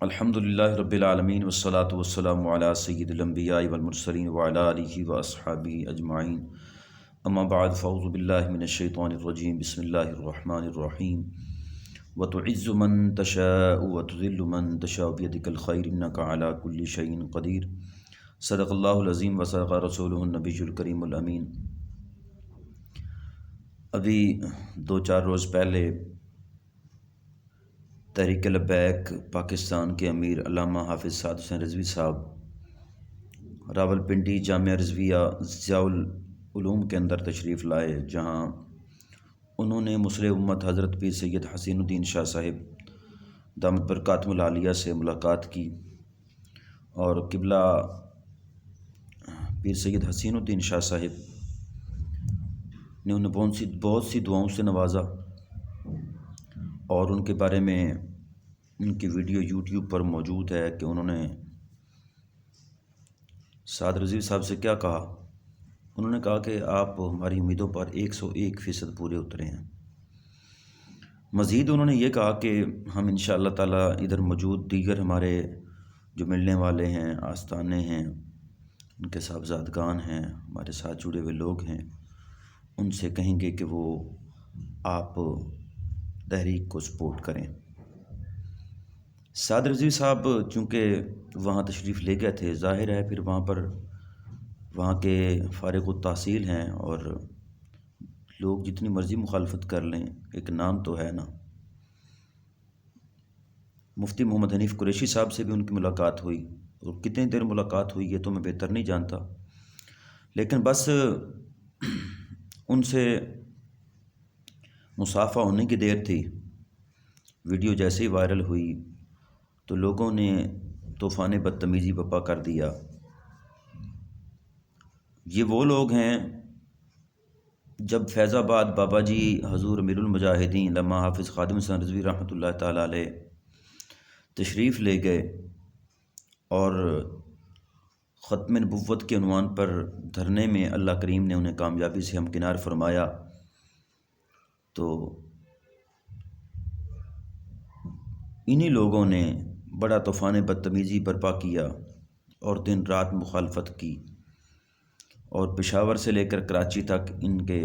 الحمدللہ رب العالمین والصلاة والسلام علی سید الانبیاء والمرسلین وعلی آلہ واصحابہ اجمعین اما بعد فاعوذ باللہ من الشیطان الرجیم بسم اللہ الرحمن الرحیم وتعز من تشاء وتذل من تشاء بیدک الخیر انک علی کل شیء قدیر صدق اللہ العظیم وصدق رسولہ النبی الکریم الامین۔ ابھی 2-4 روز پہلے تحریک لبیک پاکستان کے امیر علامہ حافظ سعد حسین رضوی صاحب راولپنڈی جامعہ رضویہ ضیاء العلوم کے اندر تشریف لائے، جہاں انہوں نے مصلح امت حضرت پیر سید حسین الدین شاہ صاحب دامت برکاتہم العالیہ سے ملاقات کی، اور قبلہ پیر سید حسین الدین شاہ صاحب نے انہیں بہت سی دعاؤں سے نوازا، اور ان کے بارے میں ان کی ویڈیو یوٹیوب پر موجود ہے کہ انہوں نے سعد رضوی صاحب سے کیا کہا۔ انہوں نے کہا کہ آپ ہماری امیدوں پر 101% پورے اترے ہیں۔ مزید انہوں نے یہ کہا کہ ہم انشاءاللہ تعالی ادھر موجود دیگر ہمارے جو ملنے والے ہیں، آستانے ہیں، ان کے صاحبزادگان ہیں، ہمارے ساتھ جڑے ہوئے لوگ ہیں، ان سے کہیں گے کہ وہ آپ تحریک کو سپورٹ کریں۔ سعد رضوی صاحب چونکہ وہاں تشریف لے گئے تھے، ظاہر ہے پھر وہاں کے فارغ التحصیل ہیں، اور لوگ جتنی مرضی مخالفت کر لیں، ایک نام تو ہے نا۔ مفتی محمد حنیف قریشی صاحب سے بھی ان کی ملاقات ہوئی، اور کتنی دیر ملاقات ہوئی یہ تو میں بہتر نہیں جانتا، لیکن بس ان سے مصافحہ ہونے کی دیر تھی۔ ویڈیو جیسے ہی وائرل ہوئی تو لوگوں نے طوفان بدتمیزی برپا کر دیا۔ یہ وہ لوگ ہیں جب فیض آباد بابا جی حضور امیر المجاہدین علامہ حافظ خادم حسین رضوی رحمۃ اللہ تعالیٰ علیہ تشریف لے گئے اور ختم نبوت کے عنوان پر دھرنے میں اللہ کریم نے انہیں کامیابی سے ہمکنار فرمایا، تو انہی لوگوں نے بڑا طوفان بدتمیزی برپا کیا اور دن رات مخالفت کی، اور پشاور سے لے کر کراچی تک ان کے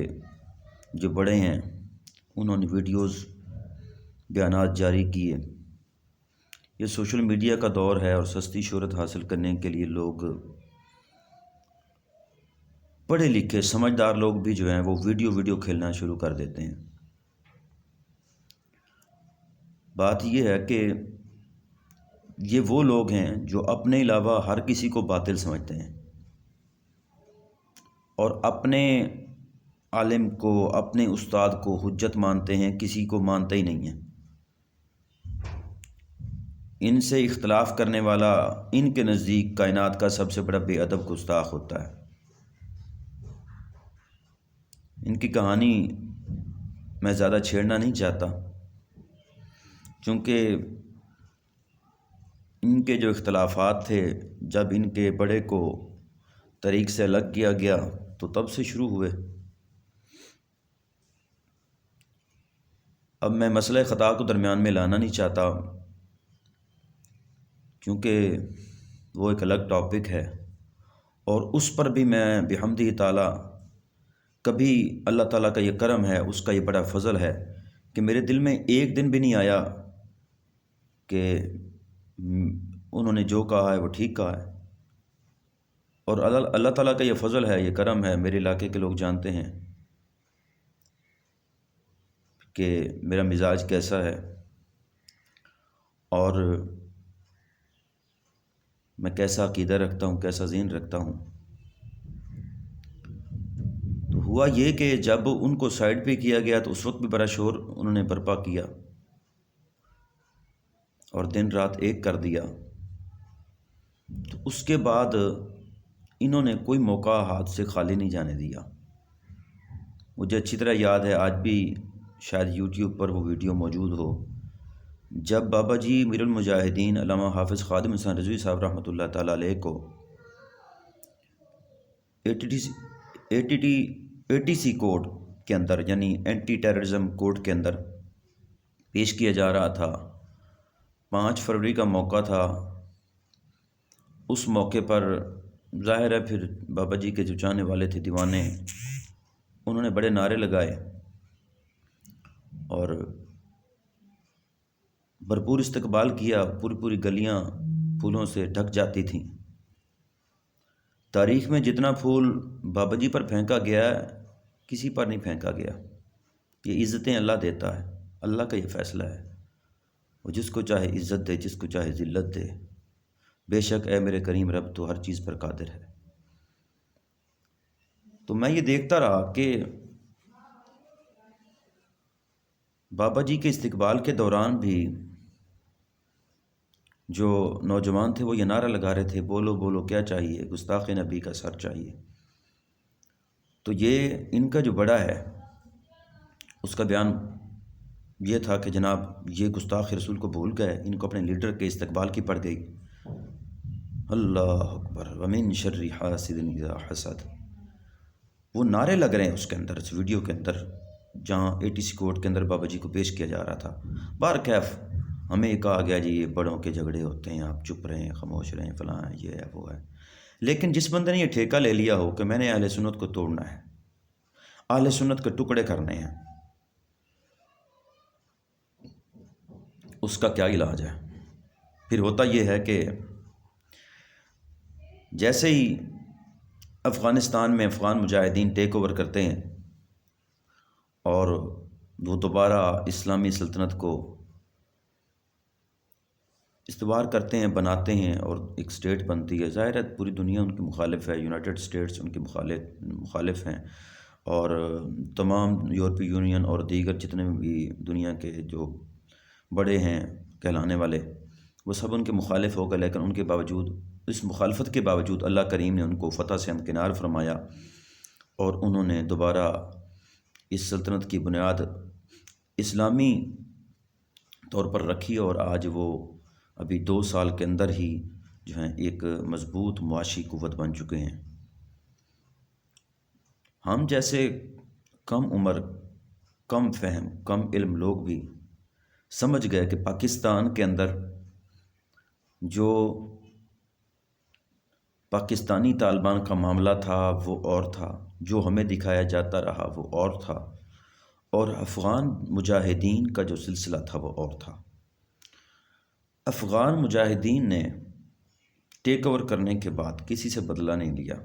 جو بڑے ہیں انہوں نے ویڈیوز بیانات جاری کیے۔ یہ سوشل میڈیا کا دور ہے، اور سستی شہرت حاصل کرنے کے لیے لوگ پڑھے لکھے سمجھدار لوگ بھی جو ہیں وہ ویڈیو کھیلنا شروع کر دیتے ہیں۔ بات یہ ہے کہ یہ وہ لوگ ہیں جو اپنے علاوہ ہر کسی کو باطل سمجھتے ہیں، اور اپنے عالم کو، اپنے استاد کو حجت مانتے ہیں، کسی کو مانتے ہی نہیں ہیں۔ ان سے اختلاف کرنے والا ان کے نزدیک کائنات کا سب سے بڑا بے ادب گستاخ ہوتا ہے۔ ان کی کہانی میں زیادہ چھیڑنا نہیں چاہتا، چونکہ ان کے جو اختلافات تھے جب ان کے بڑے کو طریق سے الگ کیا گیا تو تب سے شروع ہوئے۔ اب میں مسئلہ خطا کو درمیان میں لانا نہیں چاہتا، کیونکہ وہ ایک الگ ٹاپک ہے، اور اس پر بھی میں بحمدہ تعالی کبھی اللہ تعالیٰ کا یہ کرم ہے، اس کا یہ بڑا فضل ہے کہ میرے دل میں ایک دن بھی نہیں آیا کہ انہوں نے جو کہا ہے وہ ٹھیک کہا ہے، اور اللہ تعالیٰ کا یہ فضل ہے، یہ کرم ہے۔ میرے علاقے کے لوگ جانتے ہیں کہ میرا مزاج کیسا ہے، اور میں کیسا عقیدہ رکھتا ہوں، کیسا ذہن رکھتا ہوں۔ تو ہوا یہ کہ جب ان کو سائڈ پہ کیا گیا تو اس وقت بھی بڑا شور انہوں نے برپا کیا اور دن رات ایک کر دیا۔ تو اس کے بعد انہوں نے کوئی موقع ہاتھ سے خالی نہیں جانے دیا۔ مجھے اچھی طرح یاد ہے، آج بھی شاید یوٹیوب پر وہ ویڈیو موجود ہو، جب بابا جی امیر المجاہدین علامہ حافظ خادم حسین رضوی صاحب رحمۃ اللہ تعالیٰ علیہ کو ATC کوڈ کے اندر، یعنی اینٹی ٹیررزم کوڈ کے اندر پیش کیا جا رہا تھا، 5 فروری کا موقع تھا۔ اس موقع پر ظاہر ہے پھر بابا جی کے جو چاہنے والے تھے دیوانے، انہوں نے بڑے نعرے لگائے اور بھرپور استقبال کیا۔ پوری پوری گلیاں پھولوں سے ڈھک جاتی تھیں۔ تاریخ میں جتنا پھول بابا جی پر پھینکا گیا ہے کسی پر نہیں پھینکا گیا۔ یہ عزتیں اللہ دیتا ہے، اللہ کا یہ فیصلہ ہے، وہ جس کو چاہے عزت دے، جس کو چاہے ذلت دے۔ بے شک اے میرے کریم رب تو ہر چیز پر قادر ہے۔ تو میں یہ دیکھتا رہا کہ بابا جی کے استقبال کے دوران بھی جو نوجوان تھے وہ یہ نعرہ لگا رہے تھے، بولو بولو کیا چاہیے، گستاخ نبی کا سر چاہیے۔ تو یہ ان کا جو بڑا ہے اس کا بیان یہ تھا کہ جناب یہ گستاخ رسول کو بھول گئے، ان کو اپنے لیڈر کے استقبال کی پڑ گئی۔ اللہ اکبر، ومن شر حاسد اذا حسد، وہ نعرے لگ رہے ہیں اس کے اندر، اس ویڈیو کے اندر جہاں ATC کورٹ کے اندر بابا جی کو پیش کیا جا رہا تھا۔ بہرکیف ہمیں یہ کہا گیا جی یہ بڑوں کے جھگڑے ہوتے ہیں، آپ چپ رہیں، خاموش رہیں، فلاں ہے، یہ ہے، وہ ہے۔ لیکن جس بندے نے یہ ٹھیکہ لے لیا ہو کہ میں نے اہل سنت کو توڑنا ہے، اہل سنت کے ٹکڑے کرنے ہیں، اس کا کیا علاج ہے؟ پھر ہوتا یہ ہے کہ جیسے ہی افغانستان میں افغان مجاہدین ٹیک اوور کرتے ہیں اور وہ دوبارہ اسلامی سلطنت کو استوار کرتے ہیں، بناتے ہیں اور ایک سٹیٹ بنتی ہے، ظاہر ہے پوری دنیا ان کی مخالف ہے، یونائٹڈ اسٹیٹس ان کے مخالف ہیں، اور تمام یورپی یونین اور دیگر جتنے بھی دنیا کے جو بڑے ہیں کہلانے والے وہ سب ان کے مخالف ہو گئے۔ لیکن ان کے باوجود، اس مخالفت کے باوجود اللہ کریم نے ان کو فتح سے ہمکنار فرمایا اور انہوں نے دوبارہ اس سلطنت کی بنیاد اسلامی طور پر رکھی، اور آج وہ ابھی 2 سال کے اندر ہی جو ہیں ایک مضبوط معاشی قوت بن چکے ہیں۔ ہم جیسے کم عمر، کم فہم، کم علم لوگ بھی سمجھ گئے کہ پاکستان کے اندر جو پاکستانی طالبان کا معاملہ تھا وہ اور تھا، جو ہمیں دکھایا جاتا رہا وہ اور تھا، اور افغان مجاہدین کا جو سلسلہ تھا وہ اور تھا۔ افغان مجاہدین نے ٹیک اوور کرنے کے بعد کسی سے بدلہ نہیں لیا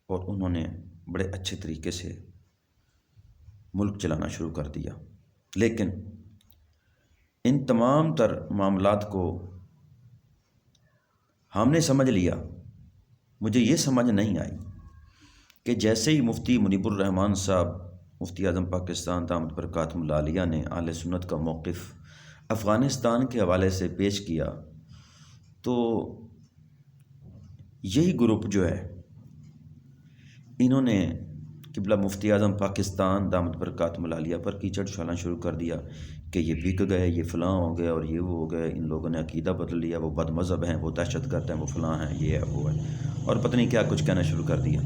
اور انہوں نے بڑے اچھے طریقے سے ملک چلانا شروع کر دیا۔ لیکن ان تمام تر معاملات کو ہم نے سمجھ لیا، مجھے یہ سمجھ نہیں آئی کہ جیسے ہی مفتی منیب الرحمان صاحب، مفتی اعظم پاکستان دامت برکاتہم العالیہ نے اہل سنت کا موقف افغانستان کے حوالے سے پیش کیا، تو یہی گروپ جو ہے انہوں نے قبلہ مفتی اعظم پاکستان دامت برکاتہم العالیہ پر کیچڑ اچھالنا شروع کر دیا کہ یہ بک گئے، یہ فلاں ہو گئے، اور یہ وہ ہو گئے، ان لوگوں نے عقیدہ بدل لیا، وہ بد مذہب ہیں، وہ دہشت گرد ہیں، وہ فلاں ہیں، یہ ہے، وہ ہے، اور پتہ نہیں کیا کچھ کہنا شروع کر دیا۔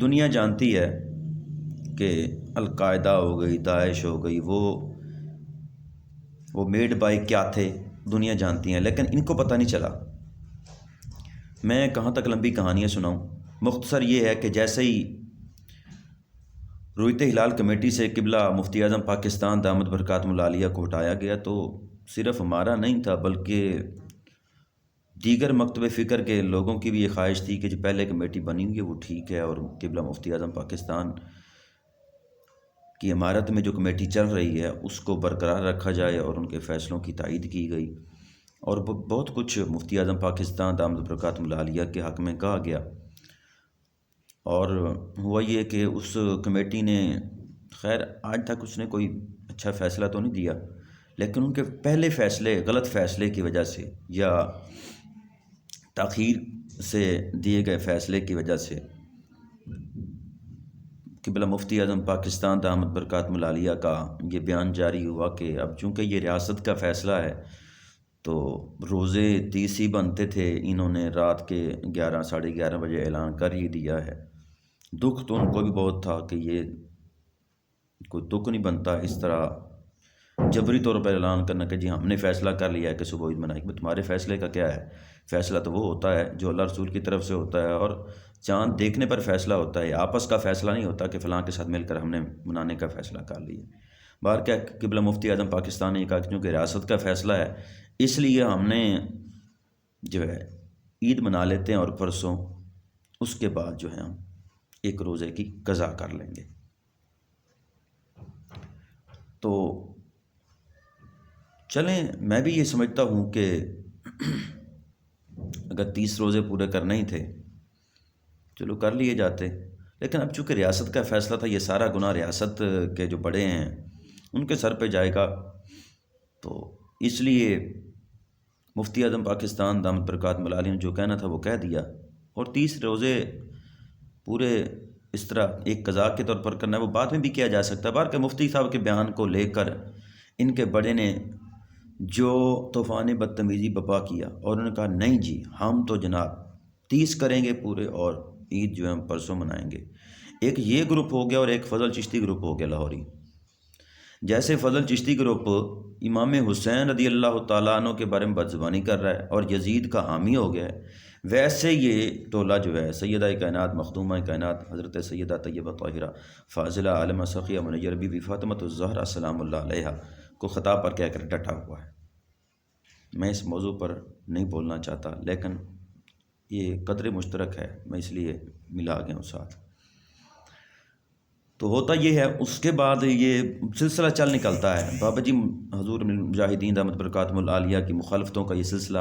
دنیا جانتی ہے کہ القاعدہ ہو گئی، داعش ہو گئی، وہ میڈ بائی کیا تھے، دنیا جانتی ہیں، لیکن ان کو پتہ نہیں چلا۔ میں کہاں تک لمبی کہانیاں سناؤں، مختصر یہ ہے کہ جیسے ہی رویت ہلال کمیٹی سے قبلہ مفتی اعظم پاکستان دامت برکاتہم العالیہ کو ہٹایا گیا، تو صرف ہمارا نہیں تھا بلکہ دیگر مکتب فکر کے لوگوں کی بھی یہ خواہش تھی کہ جو پہلے کمیٹی بنی ہوئی ہے وہ ٹھیک ہے، اور قبلہ مفتی اعظم پاکستان کی عمارت میں جو کمیٹی چل رہی ہے اس کو برقرار رکھا جائے، اور ان کے فیصلوں کی تائید کی گئی، اور بہت کچھ مفتی اعظم پاکستان دامت برکاتہم العالیہ کے حق میں کہا گیا۔ اور ہوا یہ کہ اس کمیٹی نے، خیر آج تک اس نے کوئی اچھا فیصلہ تو نہیں دیا، لیکن ان کے پہلے فیصلے، غلط فیصلے کی وجہ سے یا تاخیر سے دیے گئے فیصلے کی وجہ سے قبلہ مفتی اعظم پاکستان دامت برکاتہم العالیہ کا یہ بیان جاری ہوا کہ اب چونکہ یہ ریاست کا فیصلہ ہے تو روزے 30 ہی بنتے تھے، انہوں نے رات کے 11 ساڑھے 11 بجے اعلان کر ہی دیا ہے۔ دکھ تو ان کو بھی بہت تھا کہ یہ کوئی دکھ نہیں بنتا، اس طرح جبری طور پر اعلان کرنا کہ جی ہم نے فیصلہ کر لیا ہے کہ صبح عید منائیں گے۔ تمہارے فیصلے کا کیا ہے؟ فیصلہ تو وہ ہوتا ہے جو اللہ رسول کی طرف سے ہوتا ہے، اور چاند دیکھنے پر فیصلہ ہوتا ہے، آپس کا فیصلہ نہیں ہوتا کہ فلاں کے ساتھ مل کر ہم نے منانے کا فیصلہ کر لیا۔ باہر کیا قبلہ مفتی اعظم پاکستان نے کہا کہ چونکہ ریاست کا فیصلہ ہے اس لیے ہم نے جو ہے عید منا لیتے ہیں، اور پرسوں اس کے بعد جو ہے ہم ایک روزے کی قضا کر لیں گے۔ تو چلیں، میں بھی یہ سمجھتا ہوں کہ اگر 30 روزے پورے کرنے ہی تھے چلو کر لیے جاتے، لیکن اب چونکہ ریاست کا فیصلہ تھا، یہ سارا گناہ ریاست کے جو بڑے ہیں ان کے سر پہ جائے گا، تو اس لیے مفتی اعظم پاکستان دامت برکات ملالی نے جو کہنا تھا وہ کہہ دیا، اور 30 روزے پورے اس طرح ایک قضا کے طور پر کرنا ہے وہ بعد میں بھی کیا جا سکتا ہے۔ بار کہ مفتی صاحب کے بیان کو لے کر ان کے بڑے نے جو طوفان بدتمیزی بپا کیا، اور انہوں نے کہا نہیں جی ہم تو جناب 30 کریں گے پورے، اور عید جو ہے ہم پرسوں منائیں گے۔ ایک یہ گروپ ہو گیا، اور ایک فضل چشتی گروپ ہو گیا لاہوری۔ جیسے فضل چشتی گروپ امام حسین رضی اللہ تعالیٰ عنہ کے بارے میں بدزبانی کر رہا ہے اور یزید کا حامی ہو گیا ہے، ویسے یہ ٹولہ جو ہے سیدہ کائنات مخدومہ کائنات حضرت سیدہ طیبہ طاہرہ فاضلہ عالمہ سخیہ منیر بی بی فاطمۃ الزہرا سلام اللہ علیہا کو خطاب پر کہہ کر ڈٹا ہوا ہے۔ میں اس موضوع پر نہیں بولنا چاہتا، لیکن یہ قدر مشترک ہے، میں اس لیے ملا گیا ہوں ساتھ۔ تو ہوتا یہ ہے، اس کے بعد یہ سلسلہ چل نکلتا ہے، بابا جی حضور مجاہدین دامت برکاتہم العالیہ کی مخالفتوں کا یہ سلسلہ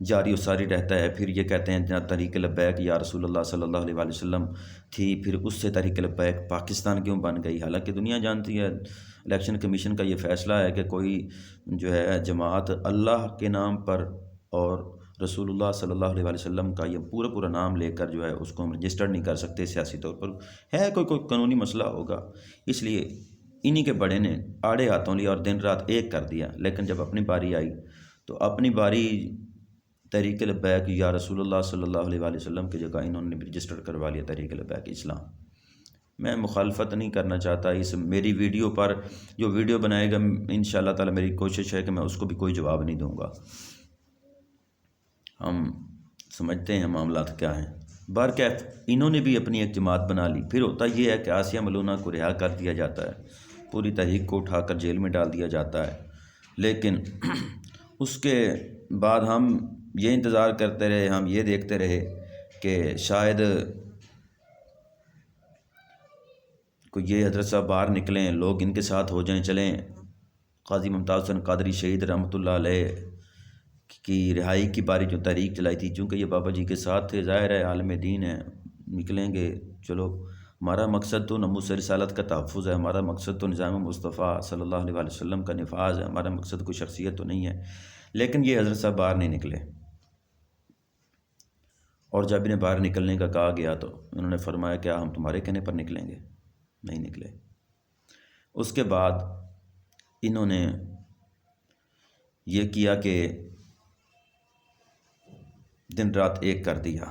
جاری و ساری رہتا ہے۔ پھر یہ کہتے ہیں جہاں تحریک لبیک یا رسول اللہ صلی اللہ علیہ وآلہ وسلم تھی، پھر اس سے تحریک لبیک پاکستان کیوں بن گئی، حالانکہ دنیا جانتی ہے الیکشن کمیشن کا یہ فیصلہ ہے کہ کوئی جو ہے جماعت اللہ کے نام پر اور رسول اللہ صلی اللہ علیہ وآلہ وسلم کا یہ پورا نام لے کر جو ہے اس کو ہم رجسٹر نہیں کر سکتے سیاسی طور پر، ہے کوئی قانونی مسئلہ ہوگا، اس لیے انہی کے بڑے نے آڑے ہاتھوں لیا اور دن رات ایک کر دیا۔ لیکن جب اپنی باری آئی تو اپنی باری تحریک لبیک یا رسول اللہ صلی اللہ علیہ وآلہ وسلم کی جگہ انہوں نے رجسٹر کروا لیا تحریک لبیک اسلام۔ میں مخالفت نہیں کرنا چاہتا اس میری ویڈیو پر، جو ویڈیو بنائے گا انشاءاللہ تعالی میری کوشش ہے کہ میں اس کو بھی کوئی جواب نہیں دوں گا، ہم سمجھتے ہیں معاملات کیا ہیں۔ بہرکیف انہوں نے بھی اپنی ایک جماعت بنا لی۔ پھر ہوتا یہ ہے کہ آسیہ ملونہ کو رہا کر دیا جاتا ہے، پوری تحریک کو اٹھا کر جیل میں ڈال دیا جاتا ہے، لیکن اس کے بعد ہم یہ انتظار کرتے رہے، ہم یہ دیکھتے رہے کہ شاید کوئی یہ حضرت صاحب باہر نکلیں، لوگ ان کے ساتھ ہو جائیں، چلیں قاضی ممتاز حسین قادری شہید رحمۃ اللہ علیہ کی رہائی کی باری جو تحریک چلائی تھی، چونکہ یہ بابا جی کے ساتھ تھے، ظاہر ہے عالم دین ہے، نکلیں گے، چلو ہمارا مقصد تو ناموس رسالت کا تحفظ ہے، ہمارا مقصد تو نظام مصطفیٰ صلی اللہ علیہ وآلہ وسلم کا نفاذ ہے، ہمارا مقصد کوئی شخصیت تو نہیں ہے۔ لیکن یہ حضرت صاحب باہر نہیں نکلے، اور جب انہیں باہر نکلنے کا کہا گیا تو انہوں نے فرمایا کیا ہم تمہارے کہنے پر نکلیں گے؟ نہیں نکلے۔ اس کے بعد انہوں نے یہ کیا کہ دن رات ایک کر دیا،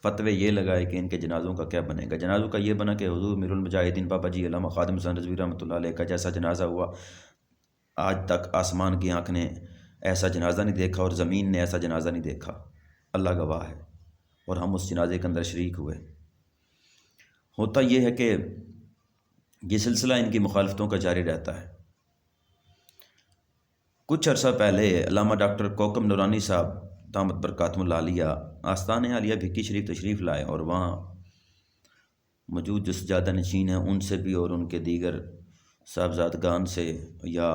فتوے یہ لگائے کہ ان کے جنازوں کا کیا بنے گا۔ جنازوں کا یہ بنا کہ حضور امیر المجاہدین بابا جی علامہ خادم حسین رضوی رحمۃ اللہ علیہ کا جیسا جنازہ ہوا، آج تک آسمان کی آنکھ نے ایسا جنازہ نہیں دیکھا اور زمین نے ایسا جنازہ نہیں دیکھا، اللہ گواہ ہے، اور ہم اس جنازے کے اندر شریک ہوئے۔ ہوتا یہ ہے کہ یہ سلسلہ ان کی مخالفتوں کا جاری رہتا ہے۔ کچھ عرصہ پہلے علامہ ڈاکٹر کوکم نورانی صاحب دامت برکاتہم العالیہ آستانِ عالیہ بھکی شریف تشریف لائے، اور وہاں موجود جو سجادہ نشین ہیں ان سے بھی اور ان کے دیگر صاحبزادگان سے یا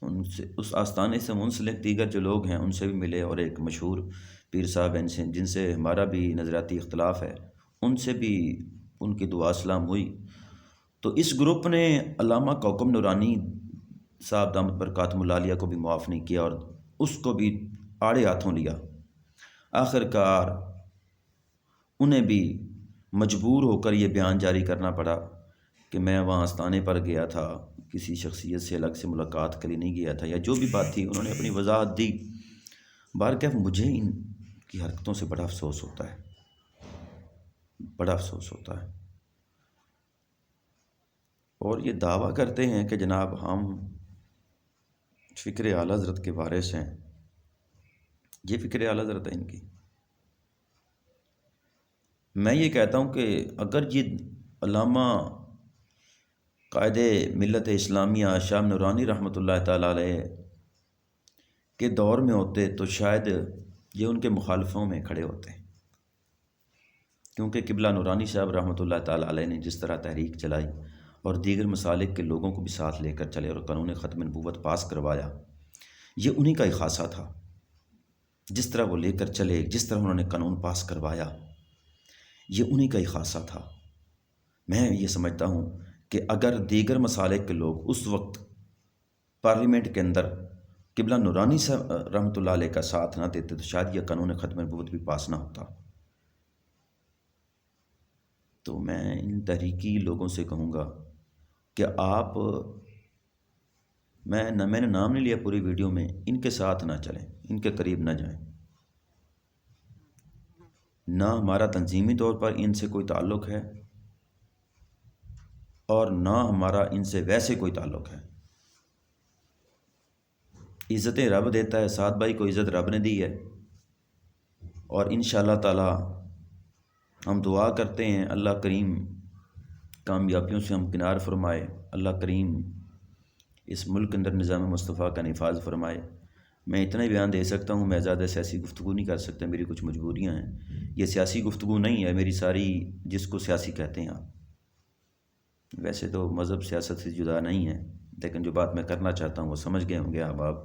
ان سے اس آستانے سے منسلک دیگر جو لوگ ہیں ان سے بھی ملے، اور ایک مشہور پیر صاحب ہیں جن سے ہمارا بھی نظریاتی اختلاف ہے ان سے بھی ان کی دعا سلام ہوئی۔ تو اس گروپ نے علامہ کوکم نورانی صاحب دامت برکاتہم العالیہ کو بھی معاف نہیں کیا اور اس کو بھی آڑے ہاتھوں لیا۔ آخر کار انہیں بھی مجبور ہو کر یہ بیان جاری کرنا پڑا کہ میں وہاں آستانے پر گیا تھا، کسی شخصیت سے الگ سے ملاقات کے لیے نہیں گیا تھا، یا جو بھی بات تھی انہوں نے اپنی وضاحت دی۔ بہرکیف مجھے ان کی حرکتوں سے بڑا افسوس ہوتا ہے، بڑا افسوس ہوتا ہے، اور یہ دعویٰ کرتے ہیں کہ جناب ہم فکر اعلیٰ حضرت کے وارث ہیں، یہ فکر اعلیٰ حضرت ہے ان کی۔ میں یہ کہتا ہوں کہ اگر یہ علامہ قائد ملت اسلامیہ شاہ نورانی رحمۃ اللہ تعالیٰ علیہ کے دور میں ہوتے تو شاید یہ ان کے مخالفوں میں کھڑے ہوتے، کیونکہ قبلہ نورانی صاحب رحمۃ اللہ تعالیٰ علیہ نے جس طرح تحریک چلائی اور دیگر مسالک کے لوگوں کو بھی ساتھ لے کر چلے اور قانون ختم نبوت پاس کروایا، یہ انہی کا ہی خاصہ تھا۔ جس طرح وہ لے کر چلے، جس طرح انہوں نے قانون پاس کروایا، یہ انہی کا ہی خاصہ تھا۔ میں یہ سمجھتا ہوں کہ اگر دیگر مسالک کے لوگ اس وقت پارلیمنٹ کے اندر قبلہ نورانی صاحب رحمۃ اللہ علیہ کا ساتھ نہ دیتے تو شاید یہ قانون ختم نبوت بھی پاس نہ ہوتا۔ تو میں ان تحریکی لوگوں سے کہوں گا کہ آپ، میں نے نام نہیں لیا پوری ویڈیو میں، ان کے ساتھ نہ چلیں، ان کے قریب نہ جائیں۔ نہ ہمارا تنظیمی طور پر ان سے کوئی تعلق ہے اور نہ ہمارا ان سے ویسے کوئی تعلق ہے۔ عزتیں رب دیتا ہے، سعد بھائی کو عزت رب نے دی ہے، اور انشاءاللہ تعالی ہم دعا کرتے ہیں اللہ کریم کامیابیوں سے ہم کنار فرمائے، اللہ کریم اس ملک کے اندر نظام مصطفیٰ کا نفاذ فرمائے۔ میں اتنا ہی بیان دے سکتا ہوں، میں زیادہ سیاسی گفتگو نہیں کر سکتا، میری کچھ مجبوریاں ہیں۔ یہ سیاسی گفتگو نہیں ہے میری ساری، جس کو سیاسی کہتے ہیں آپ، ویسے تو مذہب سیاست سے جدا نہیں ہے، لیکن جو بات میں کرنا چاہتا ہوں وہ سمجھ گئے ہوں گے آپ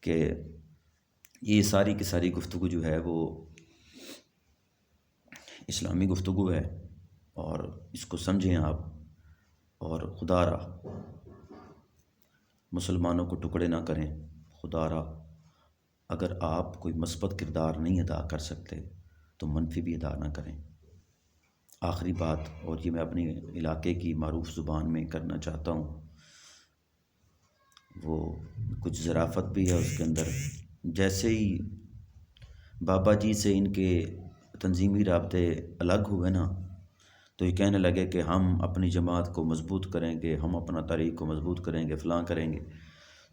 کہ یہ ساری کی ساری گفتگو جو ہے وہ اسلامی گفتگو ہے، اور اس کو سمجھیں آپ، اور خدا را مسلمانوں کو ٹکڑے نہ کریں۔ خدا را اگر آپ کوئی مثبت کردار نہیں ادا کر سکتے تو منفی بھی ادا نہ کریں۔ آخری بات، اور یہ میں اپنے علاقے کی معروف زبان میں کرنا چاہتا ہوں، وہ کچھ ظرافت بھی ہے اس کے اندر۔ جیسے ہی بابا جی سے ان کے تنظیمی رابطے الگ ہوئے نا، تو یہ کہنے لگے کہ ہم اپنی جماعت کو مضبوط کریں گے، ہم اپنا تحریک کو مضبوط کریں گے، فلاں کریں گے۔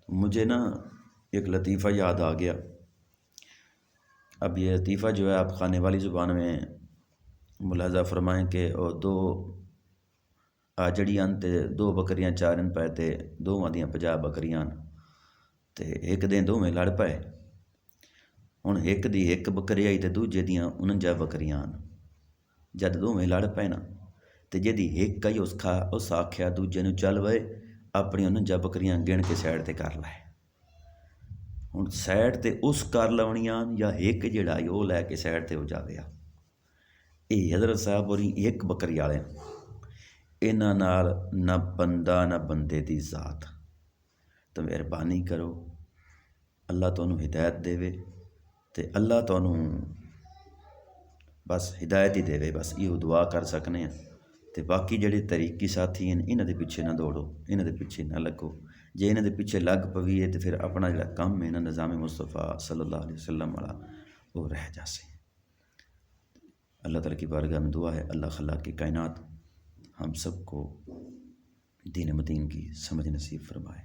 مجھے نا ایک لطیفہ یاد آ گیا۔ اب یہ لطیفہ جو ہے آپ خانے والی زبان میں ملاحظہ فرمائیں کہ دو آجڑیاں تے دو بکریاں چارن پائے تے دو آدیاں 50 بکریاں تے ایک دن دو میں لڑ پائے۔ ہن ایک دی ایک بکری آئی تے دوجے دیاں 49 بکریاں۔ جد دو میں لڑ پائے نا تے جدی ایک آئی اس آکھیا دوجے نو چل وے اپنی 49 بکریاں گن کے سائڈ تے کر لائے۔ ہن سائڈ تے اس کر لونیاں یا ایک جڑا او لے کے سائڈ تے ہو جاویا۔ اے حضرت صاحب اور ایک بکری والے انہاں نال نہ بندہ نہ بندے دی ذات۔ تو مہربانی کرو، اللہ تانوں ہدایت دے تے اللہ تانوں بس ہدایت ہی دے، بس یہ دعا کر سکنے ہیں۔ تے باقی جڑے طریقی ساتھی ہیں انہاں دے پیچھے نہ دوڑو، انہاں دے پیچھے نہ لگو۔ جے انہاں دے پیچھے لگ پویے تے پھر اپنا جڑا کام ہے نا نظام مصطفیٰ صلی اللہ علیہ وسلم والا وہ رہ جاسے۔ اللہ تعالیٰ کی بارگاہ میں دعا ہے اللہ خلاق کی کائنات ہم سب کو دین مدین کی سمجھ نصیب فرمائے۔